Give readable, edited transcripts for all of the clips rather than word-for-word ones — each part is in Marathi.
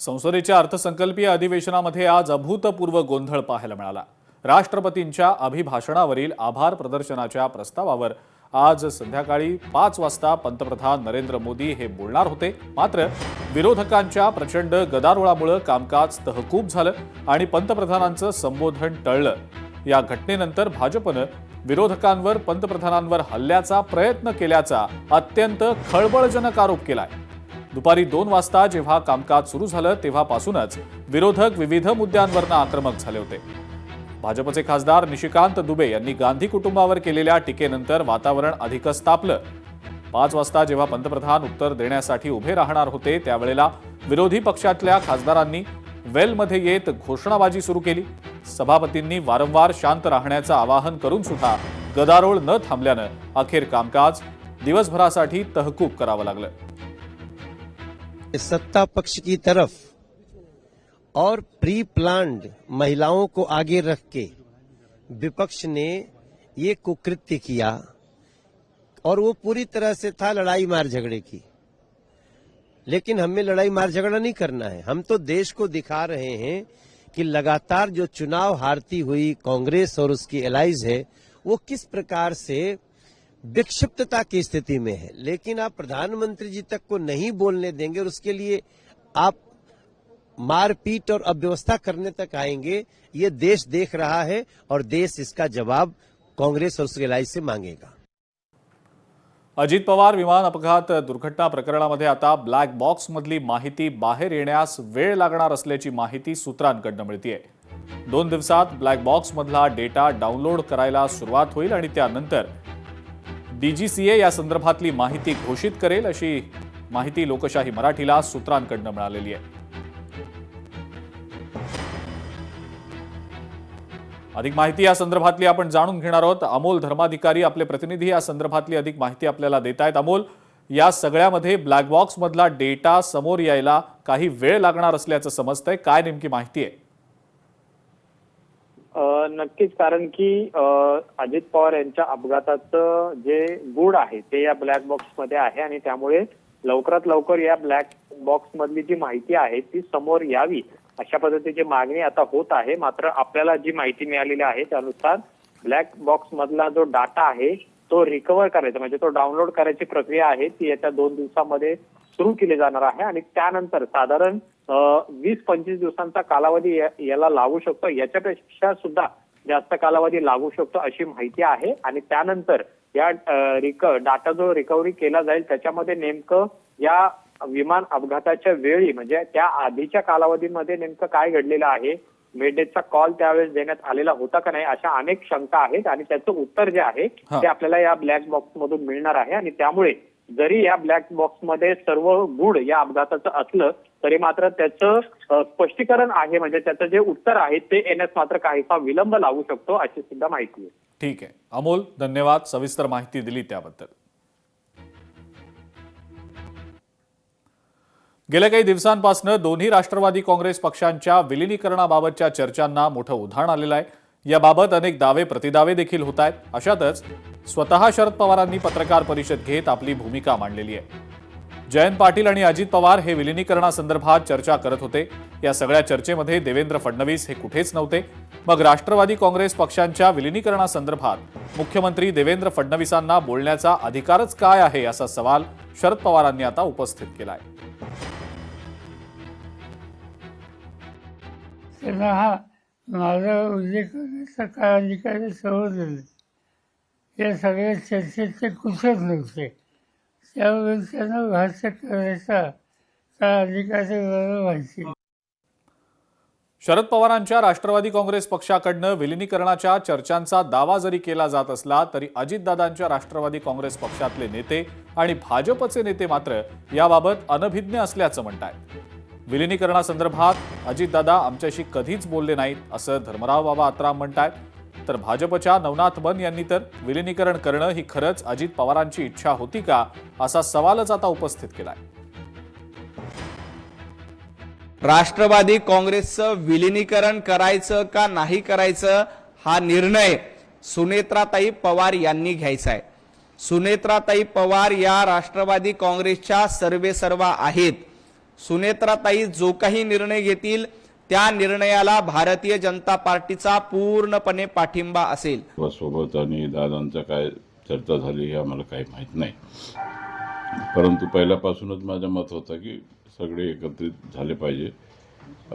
संसदेच्या अर्थसंकल्पीय अधिवेशनामध्ये आज अभूतपूर्व गोंधळ पाहायला मिळाला। राष्ट्रपतींच्या अभिभाषणावरील आभार प्रदर्शनाच्या प्रस्तावावर आज संध्याकाळी 5 वाजता पंतप्रधान नरेंद्र मोदी हे बोलणार होते। मात्र विरोधकांच्या प्रचंड गदारोळामुळे कामकाज तहकूब झालं आणि पंतप्रधानांचं संबोधन टळलं। या घटनेनंतर भाजपनं विरोधकांवर पंतप्रधानांवर हल्ल्याचा प्रयत्न केल्याचा अत्यंत खळबळजनक आरोप केलाय। दुपारी 2 वाजता जेव्हा कामकाज सुरू झालं तेव्हापासूनच विरोधक विविध मुद्द्यांवर आक्रमक झाले होते। भाजपचे खासदार निशिकांत दुबे यांनी गांधी कुटुंबावर केलेल्या टीकेनंतर वातावरण अधिकच तापलं। 5 वाजता जेव्हा पंतप्रधान उत्तर देण्यासाठी उभे राहणार होते त्यावेळेला विरोधी पक्षातल्या खासदारांनी वेलमध्ये येत घोषणाबाजी सुरू केली। सभापतींनी वारंवार शांत राहण्याचं आवाहन करून सुद्धा गदारोळ न थांबल्यानं अखेर कामकाज दिवसभरासाठी तहकूब करावं लागलं। सत्ता पक्ष की तरफ और प्री प्लान्ड महिलाओं को आगे रख के विपक्ष ने ये कुकृत्य किया और वो पूरी तरह से था लड़ाई मार झगड़े की। लेकिन हमें लड़ाई मार झगड़ा नहीं करना है। हम तो देश को दिखा रहे हैं कि लगातार जो चुनाव हारती हुई कांग्रेस और उसकी एलाइज है वो किस प्रकार से विक्षिप्तता की स्थिति में है। लेकिन आप प्रधानमंत्री जी तक को नहीं बोलने देंगे और उसके लिए आप मारपीट और अव्यवस्था करने तक आएंगे। ये देश देख रहा है और देश इसका जवाब कांग्रेस और उसके एलाइज से मांगेगा। अजित पवार विमान अपघात दुर्घटना प्रकरणामध्ये आता ब्लॅक बॉक्स मधली माहिती बाहेर येण्यास वेळ लागणार असल्याची माहिती सूत्रांकडून मिळतेय। 2 दिवसात ब्लॅक बॉक्स मधला डेटा डाउनलोड करायला सुरुवात होईल आणि त्यानंतर डीजीसीए या संदर्भातली माहिती घोषित करेल अशी माहिती लोकशाही मराठीला सूत्रांकडून मिळालेली आहे। अधिक माहिती या संदर्भातली आपण जाणून घेणार आहोत। अमोल धर्माधिकारी आपले प्रतिनिधी या संदर्भातली अधिक माहिती आपल्याला देत आहेत। अमोल, या सगळ्यामध्ये ब्लॅक बॉक्स मधला डेटा समोर यायला काही वेळ लागणार असल्याचं समजतंय, काय नेमकी माहिती आहे? नक्कीच, कारण की अजित पवार यांच्या अपघाताचं जे गूढ आहे ते या ब्लॅक बॉक्स मध्ये आहे आणि त्यामुळे लवकरात लवकर या ब्लॅक बॉक्स मधली जी माहिती आहे ती समोर यावी अशा पद्धतीची मागणी आता होत आहे। मात्र आपल्याला जी माहिती मिळालेली आहे त्यानुसार ब्लॅक बॉक्स मधला जो डाटा आहे तो रिकव्हर करायचा म्हणजे तो डाउनलोड करायची प्रक्रिया आहे ती येत्या 2 दिवसामध्ये सुरू केली जाणार आहे आणि त्यानंतर साधारण 20-25 दिवसांचा कालावधी याला लागू शकतो, याच्यापेक्षा सुद्धा जास्त कालावधी लागू शकतो अशी माहिती आहे। आणि त्यानंतर या डाटा जो रिकव्हरी केला जाईल त्याच्यामध्ये नेमकं या विमान अपघाताच्या वेळी म्हणजे त्या आधीच्या कालावधीमध्ये नेमकं काय घडलेलं आहे, मेडेचा कॉल त्यावेळेस देण्यात आलेला होता का नाही, अशा अनेक शंका आहेत आणि त्याचं उत्तर जे आहे ते आपल्याला या ब्लॅक बॉक्स मधून मिळणार आहे। आणि त्यामुळे जरी या ब्लॅक बॉक्स मध्ये सर्व गूढ या अपघाताचं असलं तरी मात्र त्याचं स्पष्टीकरण आहे म्हणजे त्याचं जे उत्तर आहे ते येण्यास मात्र काहीसा विलंब लागू शकतो अशी सुद्धा माहिती आहे। ठीक आहे अमोल, धन्यवाद, सविस्तर माहिती दिली त्याबद्दल। गेल्या काही दिवसांपासून दोन्ही राष्ट्रवादी काँग्रेस पक्षांच्या विलीनीकरणाबाबतच्या चर्चांना मोठं उधाण आलेलं आहे। याबाबत अनेक दावे प्रतिदावे देखील होत आहेत। अशातच स्वतः शरद पवारांनी पत्रकार परिषद घेत आपली भूमिका मांडलेली आहे। जयंत पाटील आणि अजित पवार हे विलीनीकरणासंदर्भात चर्चा करत होते। या सगळ्या चर्चेमध्ये देवेंद्र फडणवीस हे कुठेच नव्हते। मग राष्ट्रवादी काँग्रेस पक्षांच्या विलीनीकरणासंदर्भात मुख्यमंत्री देवेंद्र फडणवीसांना बोलण्याचा अधिकारच काय आहे असा सवाल शरद पवारांनी आता उपस्थित केलाय। माझा उल्लेख करण्याचा काय अधिकार समजलं, या सगळ्या चर्चेत ते कुठेच नव्हते, त्यामुळे त्यांना भाष्य करायचा काय अधिकार माहिती। शरद पवारांच्या राष्ट्रवादी काँग्रेस पक्षाकडनं विलीनीकरणाच्या चर्चांचा दावा जरी केला जात असला तरी अजितदादांच्या राष्ट्रवादी काँग्रेस पक्षातले नेते आणि भाजपचे नेते मात्र याबाबत अनभिज्ञ असल्याचं म्हणतात। विलीनीकरणासंदर्भात अजितदादा आमच्याशी कधीच बोलले नाहीत असं धर्मराव बाबा आत्राम म्हणतात। तर भाजपच्या नवनाथ बन यांनी तर विलीनीकरण करणं ही खरंच अजित पवारांची इच्छा होती का असा सवालच आता उपस्थित केलाय। राष्ट्रवादी काँग्रेसचं विलीनीकरण करायचं का नाही करायचं हा निर्णय सुनेत्राताई पवार यांनी घ्यायचा आहे। सुनेत्राताई पवार या राष्ट्रवादी काँग्रेसच्या सर्वेसर्वा आहेत। सुनेत्राताई जो काही निर्णय घेतील त्या निर्णयाला भारतीय जनता पार्टीचा पूर्णपणे पाठिंबा असेल. सोबत आणि दादांचा काय चर्चा झाली हे आम्हाला काही माहीत नाही, परंतु पहिल्यापासूनच माझं मत होतं की सगळे एकत्रित झाले पाहिजे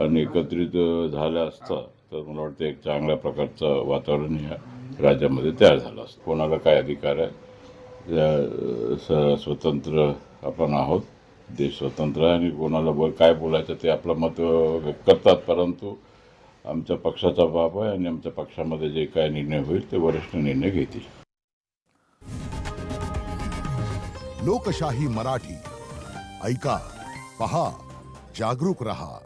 आणि एकत्रित झालं असतं तर मला वाटतं एक चांगल्या प्रकारचं वातावरण या राज्यामध्ये तयार झालं असतं. कोणाला काय अधिकार आहे, स्वतंत्र आपण आहोत, देश स्वतंत्र आहे आणि कोणाला काय बोलायचं ते आपलं मत व्यक्त करतात, परंतु आमच्या पक्षाचा बाब आहे आणि आमच्या पक्षामध्ये जे काय निर्णय होईल ते वरिष्ठ निर्णय घेतील. लोकशाही मराठी ऐका, पहा, जागरूक रहा.